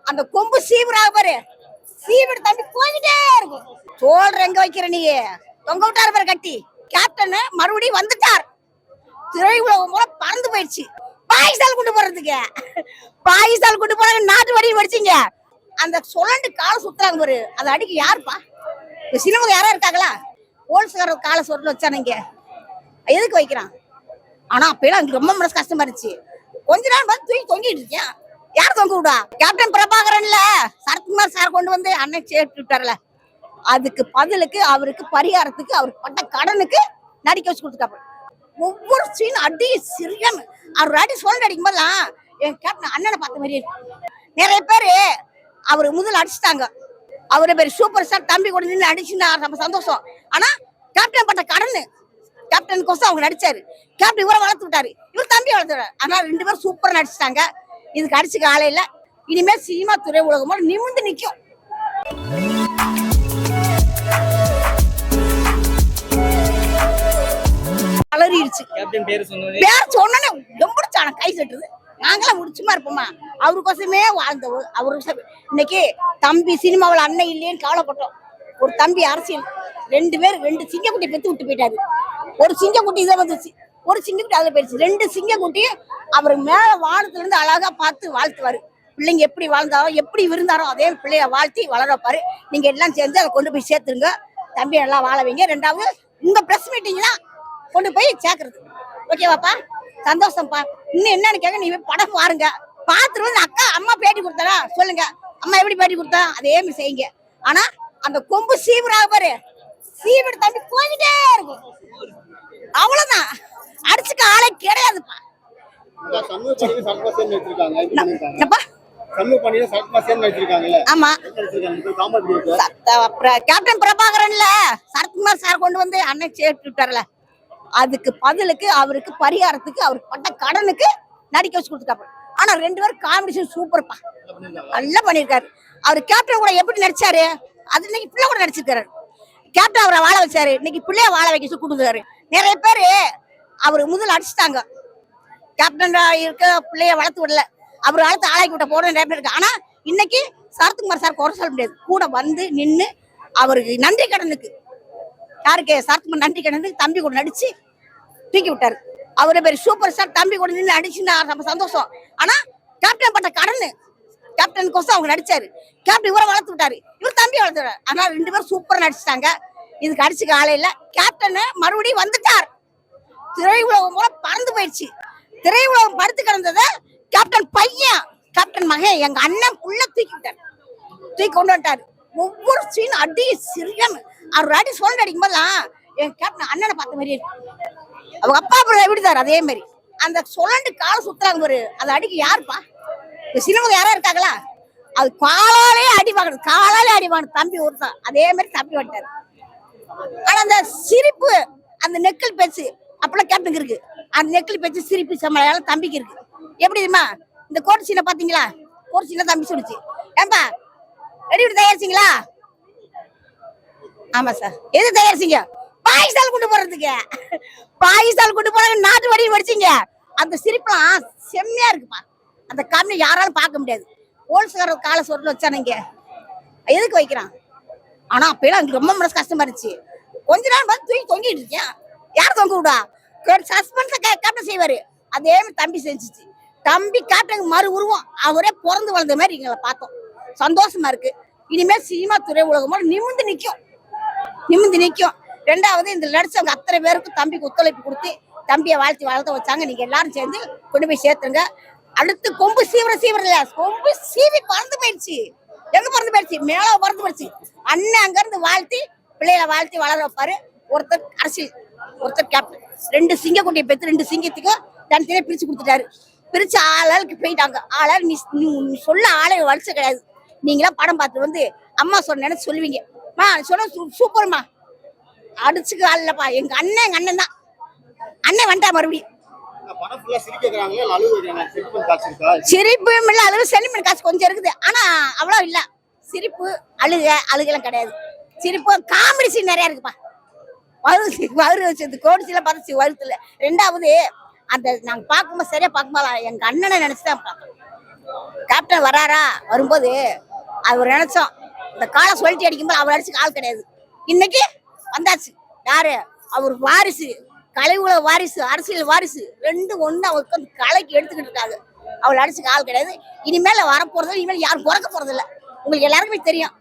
அந்த கொம்பு சீவுறா பாரு, சீவிடு தம்பி போய்கிட்டே இருக்கும். சோல்ற எங்க வைக்கிற நீ? தொங்க விட்டாரு பாரு கட்டி. கேப்டன் மறுபடியும் வந்துட்டார். திரை உலகம் மூலம் பறந்து போயிடுச்சு. பாகிஸ்தான் கொண்டு போறதுக்கு, பாகிஸ்தான் கொண்டு போறாங்க. நாட்டு வடிவு படிச்சீங்க. அந்த சுழண்டு காலை சுத்துறாங்க பாரு, அதை அடிக்க யாருப்பா? சினிமா யாரா இருக்காங்களா? போலீஸ்கார காலை சொட்டு வச்சானுங்க, எதுக்கு வைக்கிறான்? ஆனா அப்பெல்லாம் எனக்கு ரொம்ப மனசு கஷ்டமா இருந்துச்சு. கொஞ்ச நாள் வந்து தூக்கி தொங்கிட்டு இருக்கேன். யார் தொங்க விடா? கேப்டன் பிரபாகரன்ல சரத்குமார் சார் கொண்டு வந்து அன்னைக்கு சேர்த்து விட்டார்ல, அதுக்கு பதிலுக்கு அவருக்கு பரிகாரத்துக்கு அவருக்கு பட்ட கடனுக்கு நடிக்க வச்சு கொடுத்துட்டாங்க. ஒவ்வொரு சீன் அடி சிறியம். அவர் அடி சொல்ல அடிக்கும் போதெல்லாம் என் கேப்டன் அண்ணனை பார்த்த மாதிரி இருக்கு. நிறைய பேரு அவரு முதல் அடிச்சுட்டாங்க. அவரு பேர் சூப்பர் ஸ்டார் தம்பி கூட நின்று அடிச்சுன்னா நம்ம சந்தோஷம். ஆனா கேப்டன் பட்ட கடனு, கேப்டன் கோசம் அவங்க நடிச்சாரு. கேப்டன் இவரை வளர்த்து விட்டாரு, இவர் தம்பி வளர்த்துறாரு. அதனால 2 பேரும் சூப்பரா நடிச்சிட்டாங்க. இதுக்கு அடிச்சுக்க ஆளே இல்ல. இனிமேல் சினிமா துறை உலகமோ நிமிர்ந்து நிக்கும். அலறிடுச்சு. பேர் சொன்னோன்னே எம்பிடிச்சான கை கட்டுது. நாங்களாம் முடிச்சுமா இருப்போமா? அவருக்கோசமே வாழ்ந்தவர். அவரு இன்னைக்கு தம்பி சினிமாவில் அண்ணன் இல்லையேன்னு கவலைப்பட்டோம். ஒரு தம்பி அரசியல் 2 பேர் 2 சிங்கக்குட்டி பெத்து விட்டு போயிட்டாரு. ஒரு சிங்கக்குட்டி இதை வந்துச்சு, ஒரு சிங்கக்குட்டி அதில் போயிடுச்சு. 2 சிங்கக்குட்டி அவர் மேல வானத்துல இருந்து அழகா பார்த்து வாழ்த்துவாரு. பிள்ளைங்க எப்படி வாழ்ந்தாரோ எப்படி இருந்தாரோ அதே பிள்ளைய வாழ்த்தி வளர வைப்பாரு. நீங்க எல்லாம் சேர்ந்து அதை கொண்டு போய் சேர்த்துருங்க. தம்பி நல்லா வாழ வைங்க. 2வது உங்க பிரஸ் மீட்டிங் தான் கொண்டு போய் சேர்க்கறது. ஓகேவாப்பா? சந்தோஷம்ப்பா. இன்னும் என்னன்னு கேட்க, நீ படம் பாருங்க. பார்த்துட்டு வந்து அக்கா அம்மா பேட்டி கொடுத்தாரா சொல்லுங்க, அம்மா எப்படி பேட்டி கொடுத்தா அதே மாதிரி செய்யுங்க. ஆனா அந்த கொம்பு சீவுறா பாரு, சீவிடு தம்பி போய்கிட்டே இருக்கும். அவ்வளவுதான், அடிச்சுக்க ஆளே கிடையாதுப்பா. ஆமா, கேப்டன் பிரபாகரன்ல சரத்குமார் சார் கொண்டு வந்து அன்னைக்கு சேர்த்து விட்டார்ல, அதுக்கு பதிலுக்கு அவருக்கு பரிகாரத்துக்கு அவருக்கு பட்ட கடனுக்கு நடிக்க வச்சு கொடுத்துட்டாரு. ஆனா 2 பேரும் காம்பினேஷன் சூப்பர்ப்பா, நல்லா பண்ணிருக்காரு. அவர் கேப்டன் கூட எப்படி நடிச்சாரு, அது இன்னைக்கு பிள்ளை கூட நடிச்சிருக்காரு. கேப்டன் அவரை வாழ வச்சாரு, இன்னைக்கு பிள்ளைய வாழ வைக்க கொடுத்தாரு. நிறைய பேரு அவரு முதல் அடிச்சுட்டாங்க. கேப்டன் இருக்க பிள்ளைய வளர்த்து விடல, அவர் வளர்த்து ஆளாக்கி விட்ட போட நிறைய பேர் இருக்கு. ஆனா இன்னைக்கு சரத்குமார் சார் குறை சொல்ல முடியாது. கூட வந்து நின்று அவருக்கு நன்றி கடனுக்கு, யாருக்கு? சரத்குமார் நன்றி கடனுக்கு தம்பி கூட நடிச்சு தூக்கி விட்டாரு. அவரு பேர் சூப்பர் ஸ்டார் தம்பி கூட நின்று அடிச்சுன்னா நம்ம சந்தோஷம். ஆனா கேப்டன் பட்ட கடனு, கேப்டன் கோசம் அவங்க நடிச்சாரு. கேப்டன் இவரை வளர்த்து விட்டாரு, இவர் தம்பி வளர்த்துறாரு. அதனால 2 பேரும் சூப்பரா நடிச்சிட்டாங்க. இதுக்கு அடிச்சுக்க ஆளே இல்ல. கேப்டன் மறுபடியும் வந்துட்டார். திரை உலகம் மூலம் பறந்து போயிடுச்சு. திரை உலகம் படுத்து கிடந்தத கேப்டன் பையன், கேப்டன் மகன், எங்க அண்ணன் உள்ள தூக்கி விட்டார், தூக்கி கொண்டு வந்துட்டாரு. ஒவ்வொரு சீன் அடி சிறியம். அவர் அடி சொல்ல அடிக்கும் போதெல்லாம் என் கேப்டன் அண்ணனை பார்த்த மாதிரி இருக்கு. அவங்க அப்பா அப்புறம் எப்படிதாரு அதே மாதிரி அந்த சுழண்டு காலை சுத்துறாங்க பாரு, அதை அடிக்க யாருப்பா? சினிமா யாரா இருக்காங்களா? அது காலாலே அடி வாங்கணும், காலாலே அடி வாங்கணும். தம்பி ஒருத்தான் அதே மாதிரி தம்பி வந்துட்டாரு. ஆனா அந்த சிரிப்பு, அந்த நெக்கல் பேச்சு அப்பெல்லாம் கேப்டனுக்கு இருக்கு. அந்த நெக்கல் பேச்சு சிரிப்பு சமாளியால தம்பிக்கு இருக்கு. எப்படி தெரியுமா? இந்த கோட் சீனை பாத்தீங்களா? கோட் சீனை தம்பி சொல்லிச்சு, ஏன்பா ரெடி தயாரிச்சிங்களா? ஆமா சார். எது தயாரிச்சீங்க? பாகிஸ்தான் கொண்டு போறதுக்கு, பாகிஸ்தான் கொண்டு போறாங்க. நாட்டு வடிவு படிச்சீங்க. அந்த சிரிப்பெல்லாம் செம்மையா இருக்குப்பா. அந்த காமெடி யாராலும் பார்க்க முடியாது. போலீஸ்கார காலை சொட்டு வச்சானுங்க, எதுக்கு வைக்கிறான்? ஆனா அப்பெல்லாம் எனக்கு ரொம்ப மனசு கஷ்டமா இருந்துச்சு. கொஞ்ச நாள் வந்து தூக்கி தொங்கிட்டு இருக்கேன். யார் தொங்க விடா? சஸ்பென்ஸ் கேப்டன் செய்வாரு, அதே மாதிரி தம்பி செஞ்சிச்சு. தம்பி கேப்டன் மறு உருவம், அவரே பிறந்து வளர்ந்த மாதிரி எங்களை பார்த்தோம். சந்தோஷமா இருக்கு. இனிமேல் சினிமா துறை உலகமோ நிமிர்ந்து நிக்கும், நிமிர்ந்து நிக்கும். 2வது இந்த நடிச்சவங்க அத்தனை பேருக்கும் தம்பிக்கு ஒத்துழைப்பு கொடுத்து தம்பியை வாழ்த்தி வளர்த்த வச்சாங்க. நீங்க எல்லாரும் சேர்ந்து கொண்டு போய் சேர்த்துருங்க. அடுத்து கொம்பு சீவர கொம்பு சீவி பறந்து போயிடுச்சு. எங்க பறந்து போயிடுச்சு? மேல பறந்து போயிடுச்சு. அண்ணன் அங்க இருந்து வாழ்த்தி பிள்ளைகளை வாழ்த்தி வளர வைப்பாரு. ஒருத்தர் அரசியல், ஒருத்தர் கேப்டன். 2 சிங்கக்குட்டியை பெற்று 2 சிங்கத்துக்கும் தனித்தனியா பிரிச்சு கொடுத்துட்டாரு. பிரிச்சு ஆளாளுக்கு போயிட்டாங்க. ஆளாள் நீ சொல்ல ஆளை வலிச்ச கிடையாது. நீங்களா படம் பார்த்து வந்து அம்மா சொன்ன சொல்லுவீங்க. சொன்ன சூப்பர்மா, அடிச்சுக்க ஆள் இல்லப்பா. எங்க அண்ணன் தான். அண்ணன் வந்துட்டா மறுபடியும் சிரிப்பு இல்ல, அழுகு சென்டிமெண்ட் காசு கொஞ்சம் இருக்குது. ஆனா அவ்வளவு இல்ல. சிரிப்பு அழுகெல்லாம் கிடையாது. சிரிப்பு காமெடி சீன் நிறைய இருக்குப்பா. வரு கோடிச்சில பார்த்து வருத்துல. 2வது அந்த நாங்க பார்க்கும்போது சரியா பார்க்கும்போது எங்க அண்ணனை நினைச்சுதான் பார்த்தோம். கேப்டன் வராரா வரும்போது அவர் நினைச்சோம் இந்த காலை சொல்லிட்டு அடிக்கும்போது அவர் அடிச்சு ஆள் கிடையாது. இன்னைக்கு வந்தாச்சு. யாரு அவர் வாரிசு, கலைவுல வாரிசு, அரசியல் வாரிசு ரெண்டும் ஒண்ணு அவருக்கு வந்து கலைக்கு எடுத்துக்கிட்டு இருக்காங்க. அவள் அடிச்சுக்க ஆள் கிடையாது. இனிமேல வரப்போறது இனிமேல் யாரும் பிறக்க போறது இல்லை. உங்களுக்கு எல்லாருக்குமே தெரியும்.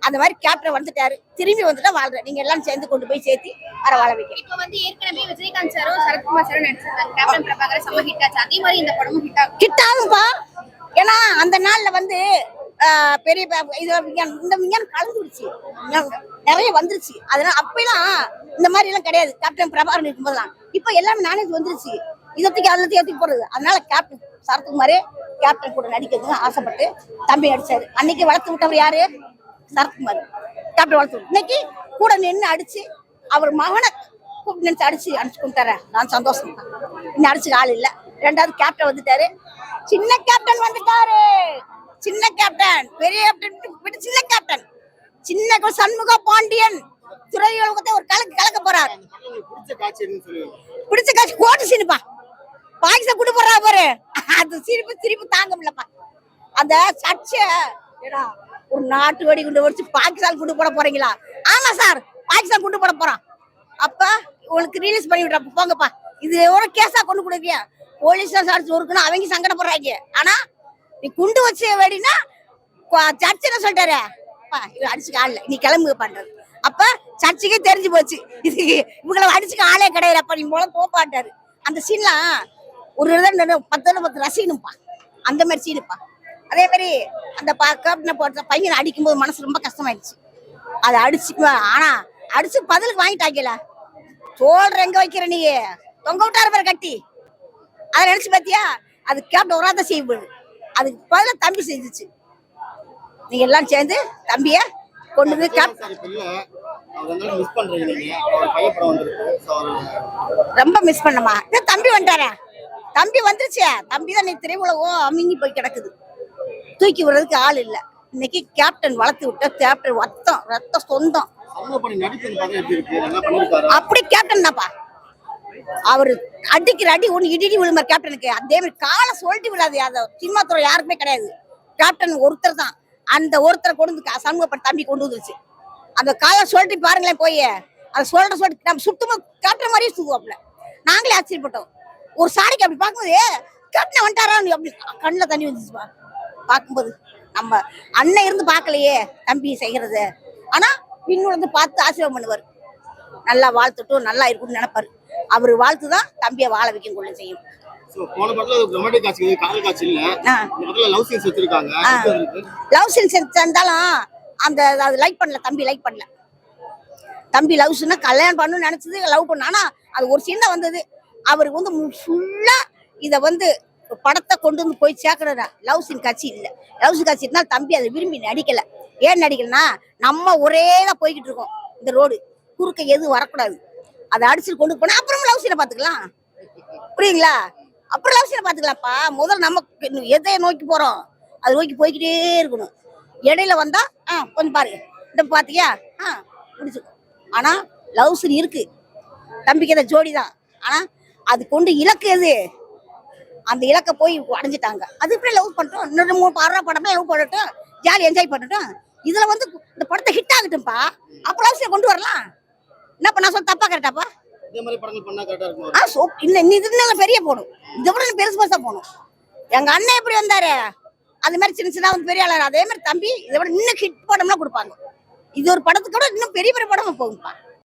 அந்த மாதிரி கேப்டன் வந்துட்டாரு. திரும்பி வந்துட்டா வாழ்ற நீங்க எல்லாம் சேர்ந்து கொண்டு போய் சேர்த்து வர வாழ வைக்க. இப்ப வந்து ஏற்கனவே விஜயகாந்த் சாரும் சரத்குமார் சாரும் நடிச்சிருக்காங்க கேப்டன் பிரபாகர் செம்ம ஹிட் ஆச்சு. அதே மாதிரி இந்த படமும் ஹிட் ஆகும்பா. ஏன்னா அந்த நாள்ல வந்து பெரிய இது இந்த விஞ்ஞானம் கலந்துருச்சு, நிறைய வந்துருச்சு. அதனால அப்பெல்லாம் இந்த மாதிரி எல்லாம் கிடையாது. கேப்டன் பிரபாகரன் இருக்கும்போதுதான் இப்ப எல்லாமே நாலேஜ் வந்துருச்சு. இதத்துக்கு அதுல ஏற்றி போடுறது. அதனால கேப்டன் சரத்குமாரே கேப்டன் கூட நடிக்கிறதுக்கு ஆசைப்பட்டு தம்பி அடிச்சாரு. அன்னைக்கு வளர்த்து விட்டவர் யாரு? சரத்குமார். கேப்டன் வளர்த்து இன்னைக்கு கூட நின்று அடிச்சு அவர் மகனை கூப்பிட்டு நினைச்சு அடிச்சு கொண்டார. நான் சந்தோஷம் தான். இன்னும் அடிச்சுக்க ஆள் இல்ல. ரெண்டாவது கேப்டன் வந்துட்டாரு. சின்ன கேப்டன் வந்துட்டாரு. சின்ன கேப்டன் பெரிய கேப்டன் சின்ன கேப்டன் சின்ன சண்முக பாண்டியன் துறையுலகத்தை ஒரு கலக்க போறாரு. பிடிச்ச காட்சி கோட்டு சீனுப்பா. பாகிஸ்தான் கூட்டு போறா பாரு. அது சிரிப்பு தாங்க முடியலப்பா. அந்த சர்ச்சை ஒரு நாட்டு வெடி குண்டு வச்சு பாகிஸ்தான் கூட்டு போட போறீங்களா? ஆமா சார், பாகிஸ்தான் கூட்டு போட போறான். அப்ப உங்களுக்கு ரிலீஸ் பண்ணி விடுறப்ப போங்கப்பா. இது ஒரு கேஸா கொண்டு கொடுக்கிய போலீஸ் சார்ஜ் ஒருக்குன்னு அவங்க சங்கடப்படுறாங்க. ஆனா நீ குண்டு வச்சு வெடினா சர்ச்சை என்ன சொல்லிட்டாரு? அடிச்சுக்க ஆள் நீ கிளம்புக பண்றது. அப்ப சர்ச்சைக்கே தெரிஞ்சு போச்சு இது இவங்களை அடிச்சுக்க ஆளே கிடையாதுப்பா, நீ மூலம் போப்பாட்டாரு. அந்த சீன்லாம் ஒரு 10 ரசிகனுப்பா. அந்த மாதிரி சீனுப்பா. அதே மாதிரி அந்த கேப்டனை போட்ட பையனை அடிக்கும்போது மனசு ரொம்ப கஷ்டமாயிடுச்சு. அதை அடிச்சு ஆனா அடிச்சு பதிலுக்கு வாங்கிட்டாங்கல. தோல்ற எங்க வைக்கிற நீ தொங்க விட்டாரு பேர் கட்டி. அதை நினைச்சு பாத்தியா? அது கேப்டன் ஒராத செய்வது. அதுக்கு பதில தம்பி செஞ்சுச்சு. நீங்க எல்லாம் சேர்ந்து தம்பிய கொண்டு வந்து ரொம்ப மிஸ் பண்ணமா. தம்பி வந்துட்டாரா? தம்பி வந்துருச்சு. தம்பி தான் நீ திரையுலகம் அமிங்கி போய் கிடக்குது. தூக்கி விடுறதுக்கு ஆள் இல்ல. இன்னைக்கு கேப்டன் வளர்த்து விட்ட கேப்டன் ரத்த சொந்தம். அப்படி கேப்டன் தான்ப்பா. அவரு அடிக்கிற அடி ஒண்ணு இடி விழுமார் கேப்டனுக்கு. அதே மாதிரி காலை சொல்லிட்டு விடாது. அதை சினிமா துறை யாருக்குமே கிடையாது. கேப்டன் ஒருத்தர் தான். அந்த ஒருத்தரை கொண்டு சண்முகப்பன் தம்பி கொண்டு வந்துருச்சு. அந்த காலை சொல்லிட்டு பாருங்களேன் போய் அதை சொல்லிட்டு நம்ம சுத்தமா கேப்டன் மாதிரியே சுத்துவாப்ல. நாங்களே ஆச்சரியப்பட்டோம். ஒரு சாரிக்கு அப்படி பார்க்கும்போது கேப்டன் வந்துட்டாரா அப்படி கண்ணுல தண்ணி வந்துச்சுப்பா. பார்க்கும்போது நம்ம அண்ணன் இருந்து பார்க்கலையே தம்பி செய்யறது. ஆனா பின்னு பார்த்து ஆசீர்வாதம் பண்ணுவார். நல்லா வாழ்த்துட்டும் நல்லா இருக்கும்னு நினைப்பாரு. அவரு வாழ்த்துதான் தம்பியை வாழ வைக்கும் கொள்ள செய்யும். லவ் சீன்ஸ் இருந்தாலும் அந்த அது லைக் பண்ணல. தம்பி லைக் பண்ணல. தம்பி லவ்ஸ்னா கல்யாணம் பண்ணணும்னு நினைச்சது லவ் பண்ண. ஆனா அது ஒரு சீன் தான் வந்தது. அவருக்கு வந்து ஃபுல்லா இத வந்து படத்தை கொண்டு வந்து போய் சேர்க்கறா. லவ் சீன் காட்சி இல்ல. லவ் சீன் காட்சி இருந்தாலும் தம்பி அதை விரும்பி நடிக்கல. ஏன் நடிக்கலன்னா நம்ம ஒரேதான் போய்கிட்டு இருக்கோம். இந்த ரோடு குறுக்க எதுவும் வரக்கூடாது. அதை அடிச்சுட்டு கொண்டு போனா அப்புறம் லவ் சீனை பாத்துக்கலாம். புரியுங்களா? அப்புறம் லவ் சீனை பாத்துக்கலாம்ப்பா. முதல்ல நம்ம எதை நோக்கி போறோம் அதை நோக்கி போய்கிட்டே இருக்கணும். இடையில வந்தா கொஞ்சம் பாருங்க இந்த பாத்தியா முடிச்சுக்கோ. ஆனா லவ் சீன் இருக்கு. தம்பிக்கு எதை ஜோடி தான். ஆனா அது கொண்டு இலக்கு எது? அந்த இலக்க போய் அடைஞ்சிட்டாங்க. அது இப்படி லவ் பண்ணிட்டோம். இன்னொரு 3 படமே லவ் பண்ணட்டும், ஜாலி என்ஜாய் பண்ணட்டும். இதுல வந்து இந்த படத்தை ஹிட் ஆகட்டும்பா. அப்ப லவ் சீனை கொண்டு வரலாம். என்னப்பா நான் சொல்ல தப்பா கரெக்டாப்பா? இன்னும் பெரிய போகணும். இதை விட பெருசா போகணும். எங்க அண்ணன் எப்படி வந்தாரு அது மாதிரி சின்ன சின்ன வந்து பெரிய ஆளா. அதே மாதிரி தம்பி இதை விட இன்னும் ஹிட் படம்லாம் கொடுப்பாங்க. இது ஒரு படத்துக்கு கூட இன்னும் பெரிய பெரிய படமா போகும்பா.